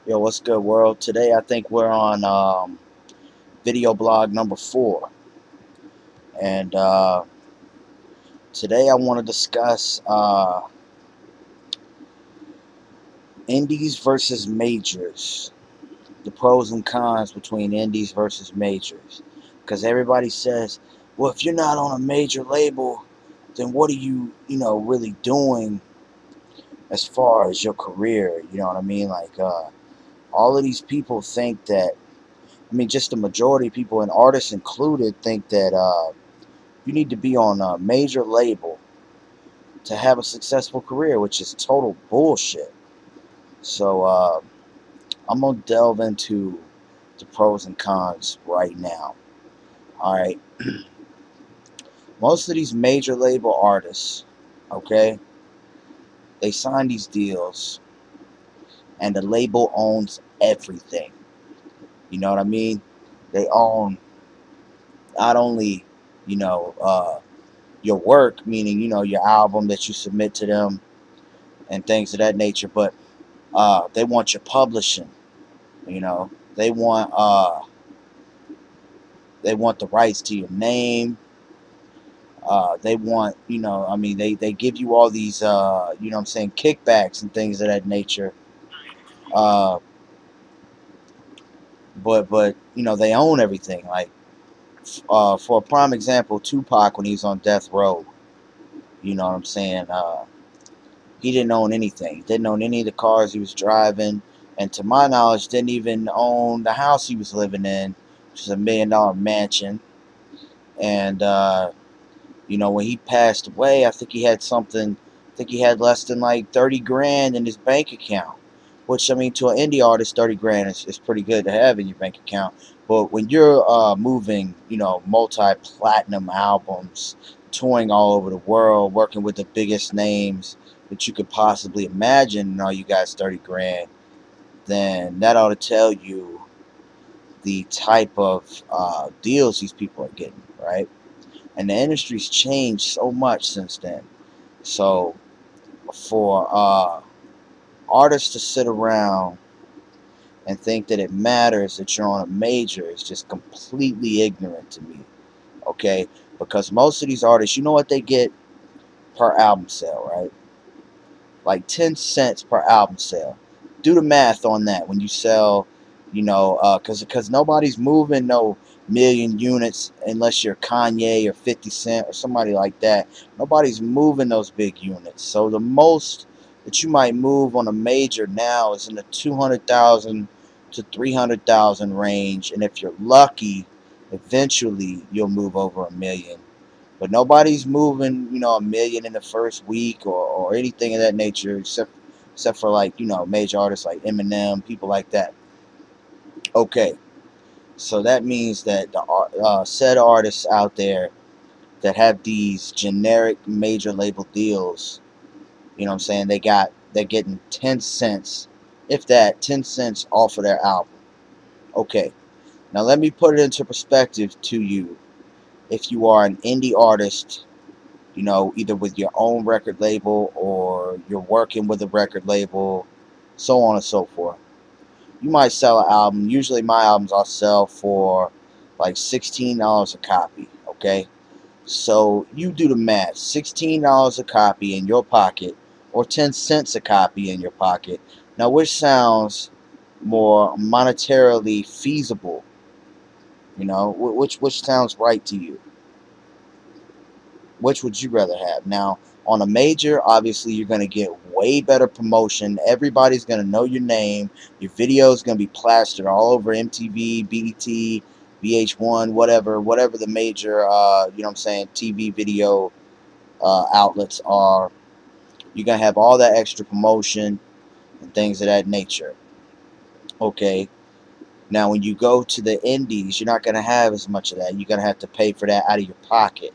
Yo, what's good, world? Today I think we're on video blog number 4. And today I want to discuss indies versus majors. The pros and cons between indies versus majors. Because everybody says, well, if you're not on a major label, then what are you really doing as far as your career? You know what I mean? Like, all of these people think that, just the majority of people, and artists included, think that you need to be on a major label to have a successful career, which is total bullshit. So I'm gonna delve into the pros and cons right now. All right, most of these major label artists, okay, they sign these deals, and the label owns everything. You know what I mean? They own not only, you know, uh, your work, meaning your album that you submit to them and things of that nature, but they want your publishing. You know, they want the rights to your name. They want, they give you all these, kickbacks and things of that nature. Uh, but they own everything. Like, for a prime example, Tupac, when he was on death row, you know what I'm saying? He didn't own anything. He didn't own any of the cars he was driving, and to my knowledge, didn't even own the house he was living in, which is $1 million mansion. And when he passed away, I think he had something. I think he had less than like 30 grand in his bank account. Which, to an indie artist, 30 grand is pretty good to have in your bank account. But when you're moving, multi-platinum albums, touring all over the world, working with the biggest names that you could possibly imagine, and all you guys 30 grand, then that ought to tell you the type of deals these people are getting, right? And the industry's changed so much since then. So for artists to sit around and think that it matters that you're on a major is just completely ignorant to me. Okay, because most of these artists, you know what they get per album sale, right? Like 10 cents per album sale. Do the math on that when you sell, because nobody's moving no million units unless you're Kanye or 50 Cent or somebody like that. Nobody's moving those big units. So the most that you might move on a major now is in the 200,000 to 300,000 range, and if you're lucky, eventually you'll move over a million. But nobody's moving, a million in the first week or anything of that nature, except for, like, major artists like Eminem, people like that. Okay, so that means that the said artists out there that have these generic major label deals, what I'm saying, they're getting 10 cents, if that, 10 cents off of their album. Okay, now let me put it into perspective to you. If you are an indie artist, either with your own record label or you're working with a record label, so on and so forth. You might sell an album. Usually my albums I'll sell for like $16 a copy, okay? So you do the math. $16 a copy in your pocket or 10 cents a copy in your pocket. Now, which sounds more monetarily feasible? Which sounds right to you? Which would you rather have? Now, on a major, obviously, you're going to get way better promotion. Everybody's going to know your name. Your video is going to be plastered all over MTV, BET, VH1, whatever the major, TV video outlets are. You're going to have all that extra promotion and things of that nature. Okay. Now, when you go to the indies, you're not going to have as much of that. You're going to have to pay for that out of your pocket.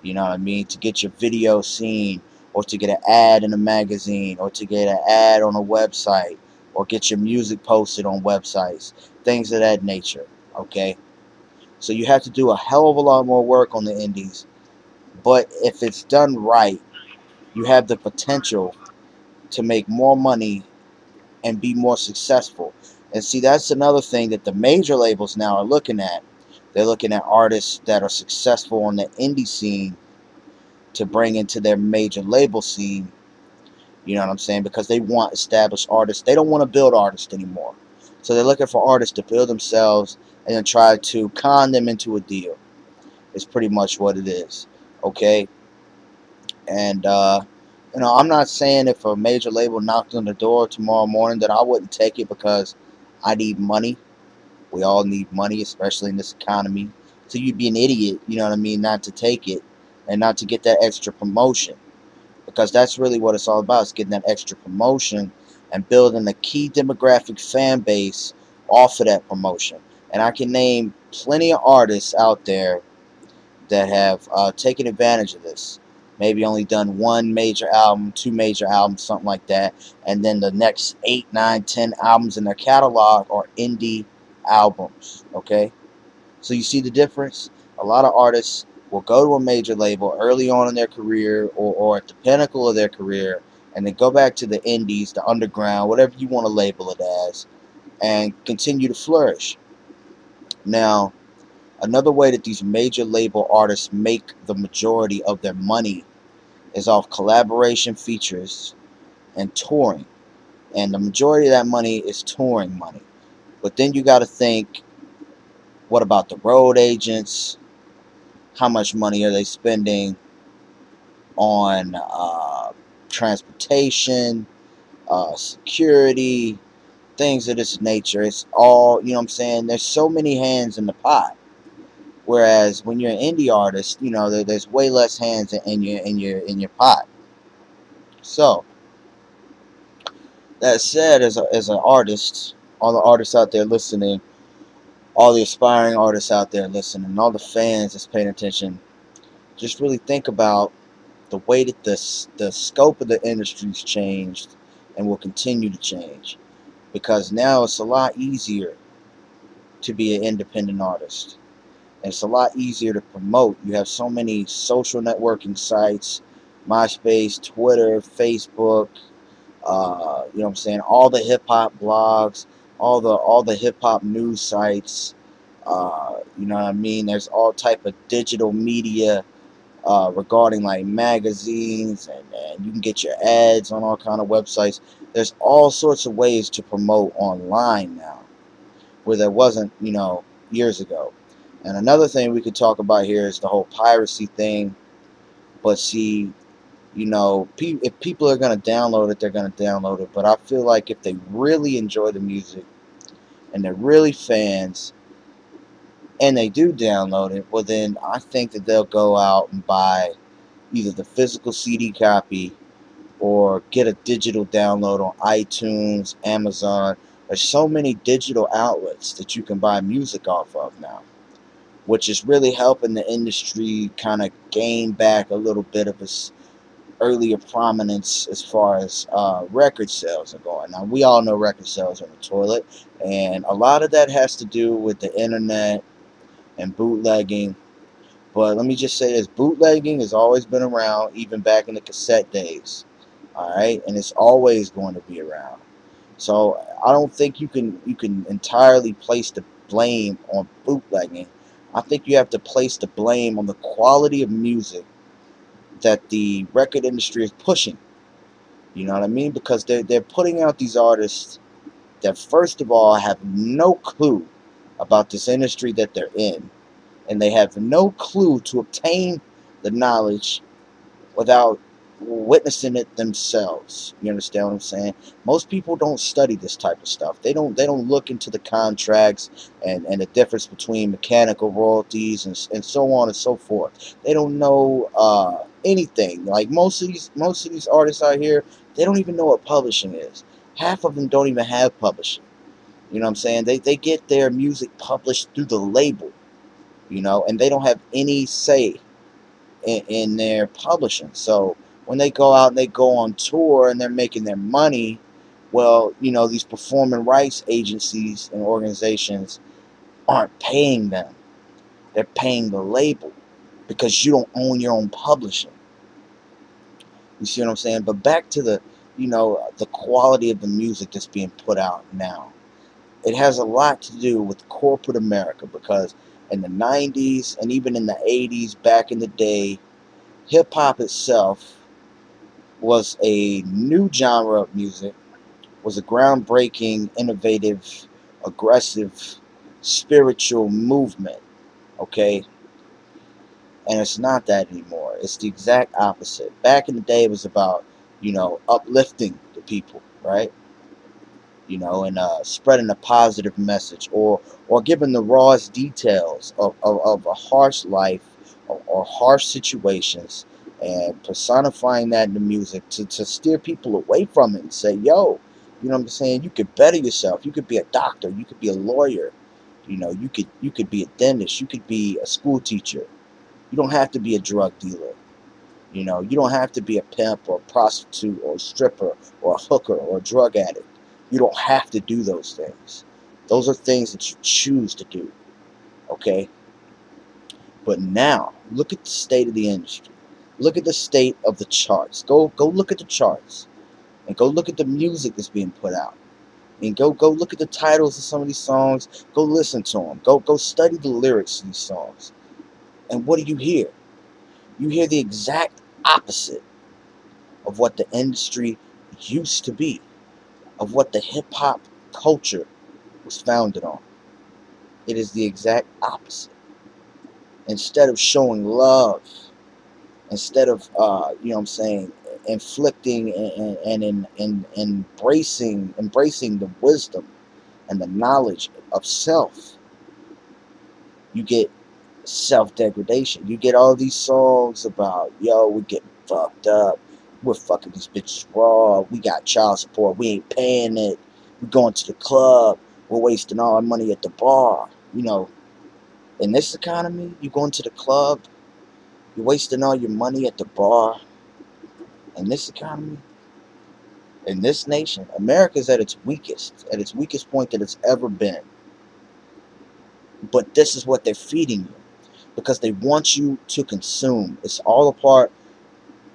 You know what I mean? To get your video seen, or to get an ad in a magazine, or to get an ad on a website, or get your music posted on websites, things of that nature. Okay? So you have to do a hell of a lot more work on the indies. But if it's done right, you have the potential to make more money and be more successful. And see, that's another thing that the major labels now are looking at. They're looking at artists that are successful on the indie scene to bring into their major label scene. You know what I'm saying? Because they want established artists. They don't want to build artists anymore. So they're looking for artists to build themselves and then try to con them into a deal. It's pretty much what it is. Okay? And, I'm not saying if a major label knocked on the door tomorrow morning that I wouldn't take it, because I need money. We all need money, especially in this economy. So you'd be an idiot, you know what I mean, not to take it and not to get that extra promotion. Because that's really what it's all about, is getting that extra promotion and building a key demographic fan base off of that promotion. And I can name plenty of artists out there that have taken advantage of this. Maybe only done one major album, two major albums, something like that, and then the next 8, 9, 10 albums in their catalog are indie albums. Okay, so you see the difference. A lot of artists will go to a major label early on in their career, or at the pinnacle of their career, and then go back to the indies, the underground, whatever you want to label it as, and continue to flourish. Now, another way that these major label artists make the majority of their money is off collaboration features and touring. And the majority of that money is touring money. But then you got to think, what about the road agents? How much money are they spending on transportation, security, things of this nature? It's all, you know what I'm saying? There's so many hands in the pot. Whereas when you're an indie artist, there's way less hands in your pot. So that said, as an artist, all the artists out there listening, all the aspiring artists out there listening, all the fans that's paying attention, just really think about the way that the scope of the industry's changed and will continue to change. Because now it's a lot easier to be an independent artist. And it's a lot easier to promote. You have so many social networking sites, MySpace, Twitter, Facebook, you know what I'm saying, all the hip hop blogs, all the hip hop news sites, you know what I mean? There's all type of digital media regarding like magazines, and you can get your ads on all kind of websites. There's all sorts of ways to promote online now, where there wasn't, years ago. And another thing we could talk about here is the whole piracy thing. But see, if people are going to download it, they're going to download it. But I feel like if they really enjoy the music and they're really fans and they do download it, well, then I think that they'll go out and buy either the physical CD copy or get a digital download on iTunes, Amazon. There's so many digital outlets that you can buy music off of now, which is really helping the industry kind of gain back a little bit of its earlier prominence as far as record sales are going. Now, we all know record sales are in the toilet, and a lot of that has to do with the internet and bootlegging. But let me just say this, bootlegging has always been around, even back in the cassette days. Alright? And it's always going to be around. So I don't think you can entirely place the blame on bootlegging. I think you have to place the blame on the quality of music that the record industry is pushing. You know what I mean? Because they're putting out these artists that, first of all, have no clue about this industry that they're in, and they have no clue to obtain the knowledge without witnessing it themselves. You understand what I'm saying? Most people don't study this type of stuff. They don't look into the contracts and the difference between mechanical royalties and so on and so forth. They don't know anything. Like most of these artists out here, they don't even know what publishing is. Half of them don't even have publishing. You know what I'm saying? They get their music published through the label, and they don't have any say in their publishing. So when they go out and they go on tour and they're making their money, well, these performing rights agencies and organizations aren't paying them. They're paying the label, because you don't own your own publishing. You see what I'm saying? But back to the quality of the music that's being put out now. It has a lot to do with corporate America, because in the 90s and even in the 80s, back in the day, hip hop itself was a new genre of music, was a groundbreaking, innovative, aggressive, spiritual movement, okay? And it's not that anymore. It's the exact opposite. Back in the day, it was about, uplifting the people, right? And spreading a positive message, or giving the rawest details of a harsh life, or harsh situations, and personifying that in the music to steer people away from it and say, yo, you know what I'm saying? You could better yourself. You could be a doctor. You could be a lawyer. You could be a dentist. You could be a school teacher. You don't have to be a drug dealer. You don't have to be a pimp or a prostitute or a stripper or a hooker or a drug addict. You don't have to do those things. Those are things that you choose to do, okay? But now, look at the state of the industry. Look at the state of the charts. Go look at the charts, and go look at the music that's being put out. And go look at the titles of some of these songs. Go listen to them. Go study the lyrics of these songs. And what do you hear? You hear the exact opposite of what the industry used to be, of what the hip hop culture was founded on. It is the exact opposite. Instead of showing love, instead of inflicting and embracing the wisdom and the knowledge of self, you get self-degradation. You get all these songs about, yo, we getting fucked up, we're fucking these bitches raw, we got child support, we ain't paying it, we're going to the club, we're wasting all our money at the bar. In this economy, you going to the club, you're wasting all your money at the bar. In this economy, in this nation, America's at its weakest point that it's ever been. But this is what they're feeding you, because they want you to consume. It's all a part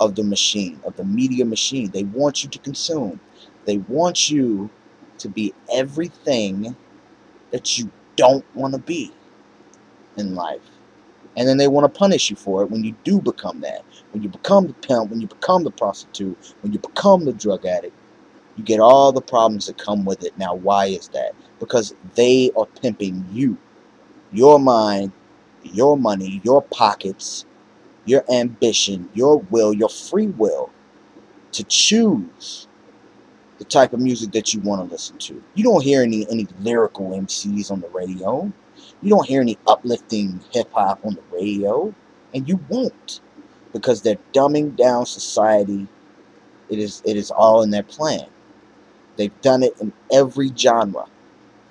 of the machine, of the media machine. They want you to consume. They want you to be everything that you don't want to be in life. And then they want to punish you for it when you do become that. When you become the pimp, when you become the prostitute, when you become the drug addict, you get all the problems that come with it. Now, why is that? Because they are pimping you, your mind, your money, your pockets, your ambition, your will, your free will to choose the type of music that you want to listen to. You don't hear any lyrical MCs on the radio. You don't hear any uplifting hip hop on the radio, and you won't, because they're dumbing down society. It is all in their plan. They've done it in every genre.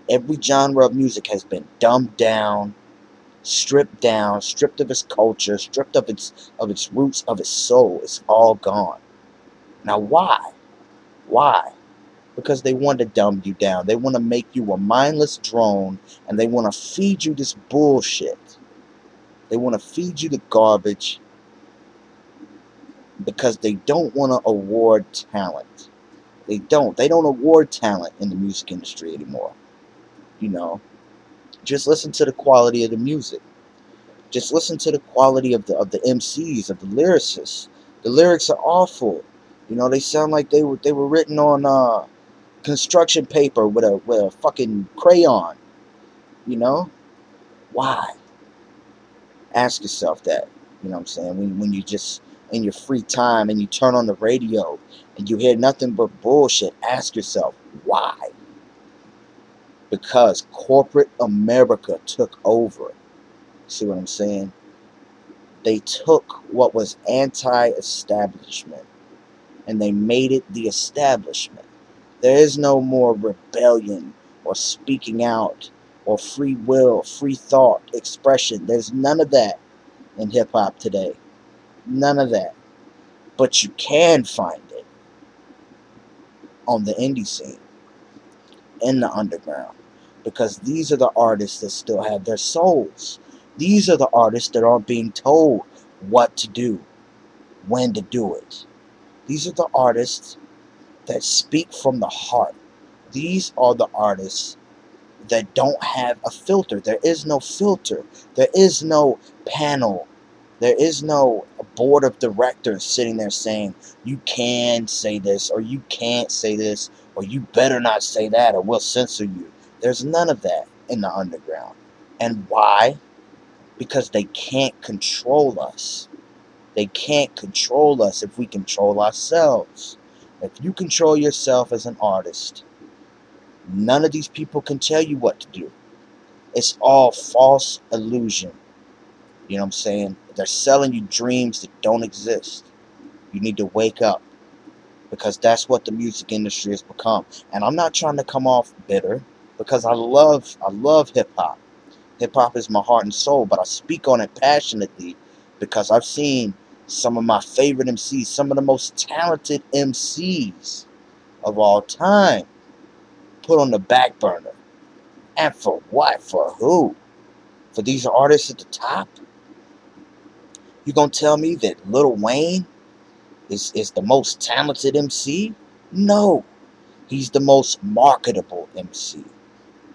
Every genre of music has been dumbed down, stripped of its culture, stripped of its roots, of its soul. It's all gone. Now why? Why? Because they want to dumb you down. They want to make you a mindless drone, and they want to feed you this bullshit. They want to feed you the garbage, because they don't want to award talent. They don't. They don't award talent in the music industry anymore. Just listen to the quality of the music. Just listen to the quality of the MCs, of the lyricists. The lyrics are awful. They sound like they were written on construction paper with a fucking crayon. You know why? Ask yourself that. You know what I'm saying? When you just in your free time and you turn on the radio and you hear nothing but bullshit, ask yourself why. Because corporate America took over. See what I'm saying? They took what was anti-establishment and they made it the establishment. There is no more rebellion or speaking out or free will, free thought, expression. There's none of that in hip-hop today. None of that. But you can find it on the indie scene, in the underground, because these are the artists that still have their souls. These are the artists that aren't being told what to do, when to do it. These are the artists that speak from the heart. These are the artists that don't have a filter. There is no filter. There is no panel. There is no board of directors sitting there saying, you can say this, or you can't say this, or you better not say that, or we'll censor you. There's none of that in the underground. And why? Because they can't control us. They can't control us if we control ourselves. If you control yourself as an artist, none of these people can tell you what to do. It's all false illusion. You know what I'm saying? They're selling you dreams that don't exist. You need to wake up, because that's what the music industry has become. And I'm not trying to come off bitter, because I love hip hop. Hip hop is my heart and soul, but I speak on it passionately because I've seen some of my favorite MCs, some of the most talented MCs of all time, put on the back burner. And for what? For who? For these artists at the top? You gonna tell me that Lil Wayne is the most talented MC? No. He's the most marketable MC.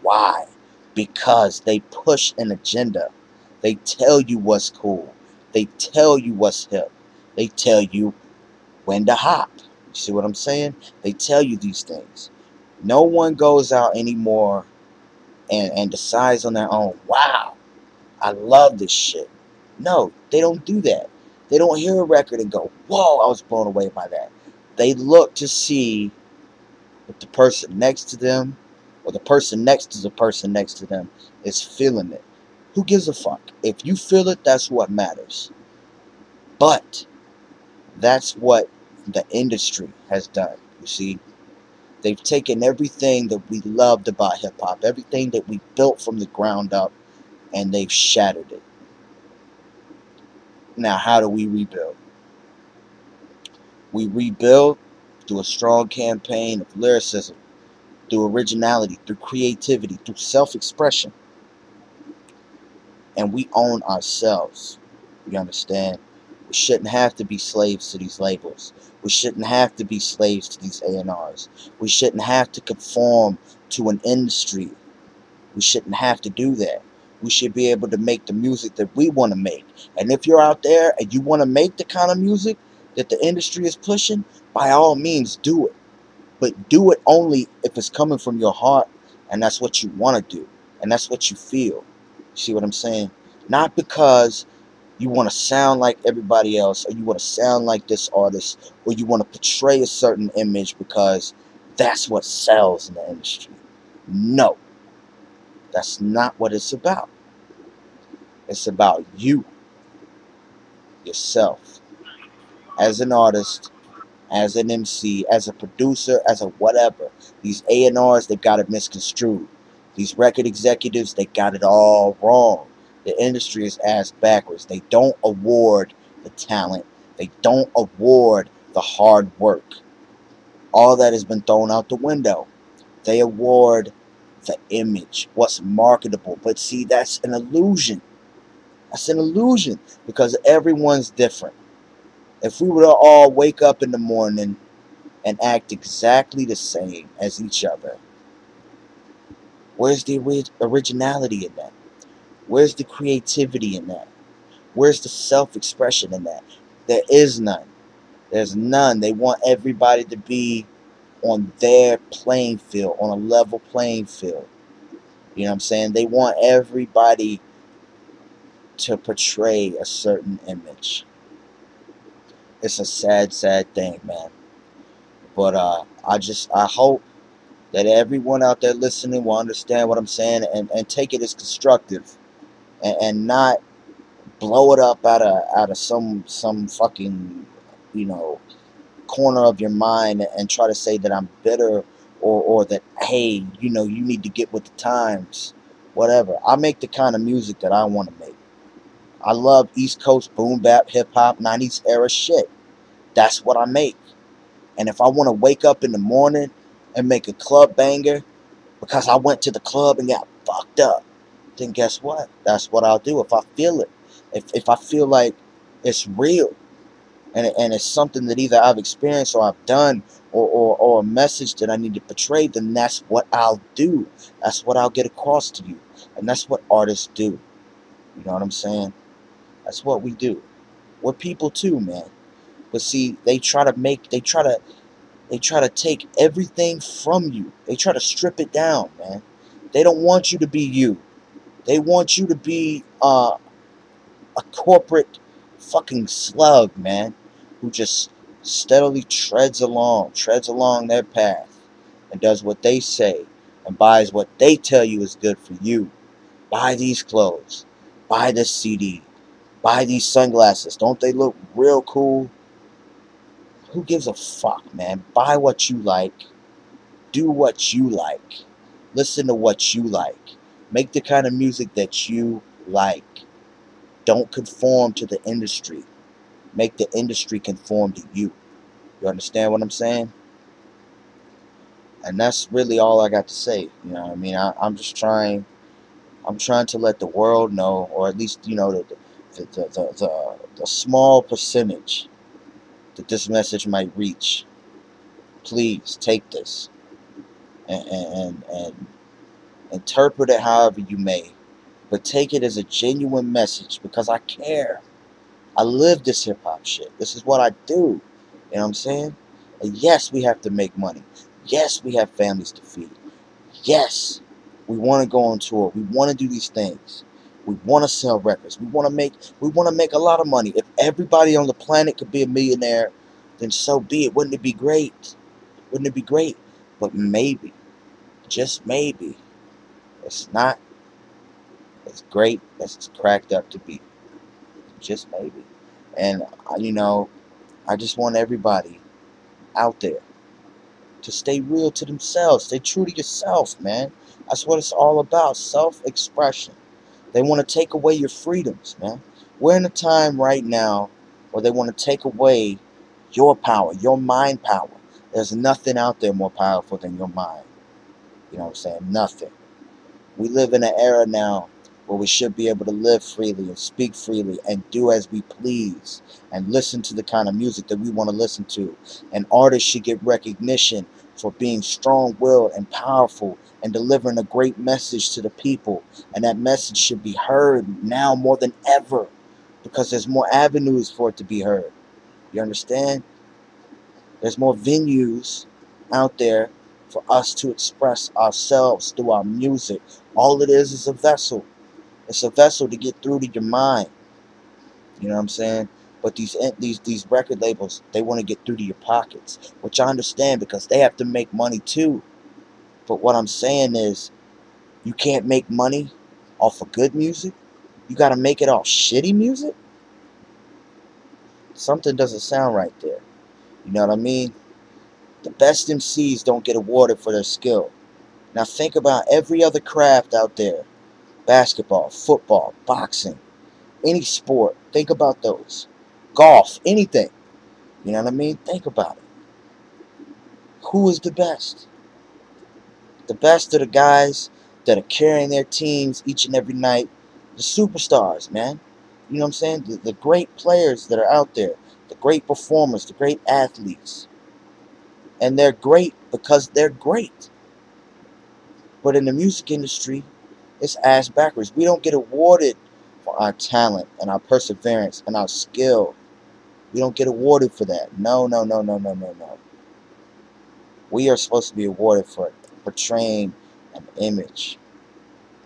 Why? Because they push an agenda. They tell you what's cool. They tell you what's hip. They tell you when to hop. You see what I'm saying? They tell you these things. No one goes out anymore and decides on their own, wow, I love this shit. No, they don't do that. They don't hear a record and go, whoa, I was blown away by that. They look to see if the person next to them, or the person next to the person next to them, is feeling it. Who gives a fuck? If you feel it, that's what matters. But that's what the industry has done. You see, they've taken everything that we loved about hip hop, everything that we built from the ground up, and they've shattered it. Now, how do we rebuild? We rebuild through a strong campaign of lyricism, through originality, through creativity, through self-expression. And we own ourselves. You understand? We shouldn't have to be slaves to these labels. We shouldn't have to be slaves to these A&Rs. We shouldn't have to conform to an industry. We shouldn't have to do that. We should be able to make the music that we want to make. And if you're out there and you want to make the kind of music that the industry is pushing, by all means do it. But do it only if it's coming from your heart, and that's what you want to do, and that's what you feel. See what I'm saying? Not because you want to sound like everybody else, or you want to sound like this artist, or you want to portray a certain image because that's what sells in the industry. No, that's not what it's about. It's about you, yourself, as an artist, as an MC, as a producer, as a whatever. These A&Rs, they've got it misconstrued. These record executives, they got it all wrong. The industry is ass backwards. They don't award the talent. They don't award the hard work. All that has been thrown out the window. They award the image, what's marketable. But see, that's an illusion. That's an illusion, because everyone's different. If we were to all wake up in the morning and act exactly the same as each other, where's the originality in that? Where's the creativity in that? Where's the self-expression in that? There is none. There's none. They want everybody to be on their playing field, on a level playing field. You know what I'm saying? They want everybody to portray a certain image. It's a sad, sad thing, man. But I hope that everyone out there listening will understand what I'm saying, and take it as constructive, and not blow it up out of some fucking, you know, corner of your mind, and try to say that I'm bitter, or that, hey, you know, you need to get with the times. Whatever. I make the kind of music that I want to make. I love East Coast boom bap, hip hop, 90s era shit. That's what I make. And if I want to wake up in the morning and make a club banger because I went to the club and got fucked up, then guess what? That's what I'll do if I feel it. If I feel like it's real, and it's something that either I've experienced or I've done, or a message that I need to portray, then that's what I'll do. That's what I'll get across to you. And that's what artists do. You know what I'm saying? That's what we do. We're people too, man. But see, they try to take everything from you. They try to strip it down, man. They don't want you to be you. They want you to be a corporate fucking slug, man, who just steadily treads along their path, and does what they say, and buys what they tell you is good for you. Buy these clothes, buy this CD, buy these sunglasses. Don't they look real cool? Who gives a fuck, man? Buy what you like, do what you like, listen to what you like, make the kind of music that you like. Don't conform to the industry. Make the industry conform to you. You understand what I'm saying? And that's really all I got to say. You know what I mean? I'm trying to let the world know, or at least, the small percentage that this message might reach. Please take this and interpret it however you may, but take it as a genuine message, because I care. I live this hip hop shit. This is what I do. You know what I'm saying? And yes, we have to make money. Yes, we have families to feed. Yes, we want to go on tour. We want to do these things. We want to sell records. We want to make a lot of money. If everybody on the planet could be a millionaire, then so be it. Wouldn't it be great? Wouldn't it be great? But maybe, just maybe, it's not as great as it's cracked up to be. Just maybe. And I just want everybody out there to stay real to themselves. Stay true to yourself, man. That's what it's all about. Self-expression. They want to take away your freedoms, man. We're in a time right now where they want to take away your power, your mind power. There's nothing out there more powerful than your mind. You know what I'm saying? Nothing. We live in an era now where we should be able to live freely and speak freely and do as we please and listen to the kind of music that we want to listen to. And artists should get recognition for being strong-willed and powerful and delivering a great message to the people. And that message should be heard now more than ever, because there's more avenues for it to be heard. You understand? There's more venues out there for us to express ourselves through our music. All it is a vessel. It's a vessel to get through to your mind. You know what I'm saying? But these record labels, they want to get through to your pockets, which I understand, because they have to make money too. But what I'm saying is, you can't make money off of good music. You got to make it off shitty music. Something doesn't sound right there. You know what I mean? The best MCs don't get awarded for their skill. Now think about every other craft out there. Basketball, football, boxing, any sport. Think about those. Golf, anything. You know what I mean? Think about it. Who is the best? The best are the guys that are carrying their teams each and every night. The superstars, man. You know what I'm saying? The great players that are out there. The great performers, the great athletes. And they're great because they're great. But in the music industry, it's ass backwards. We don't get awarded for our talent and our perseverance and our skill. We don't get awarded for that. No, no, no, no, no, no, no. We are supposed to be awarded for portraying an image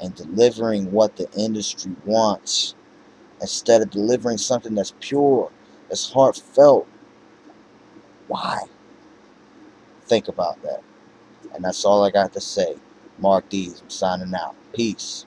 and delivering what the industry wants, instead of delivering something that's pure, that's heartfelt. Why? Think about that. And that's all I got to say. Mark Deez, I'm signing out. Peace.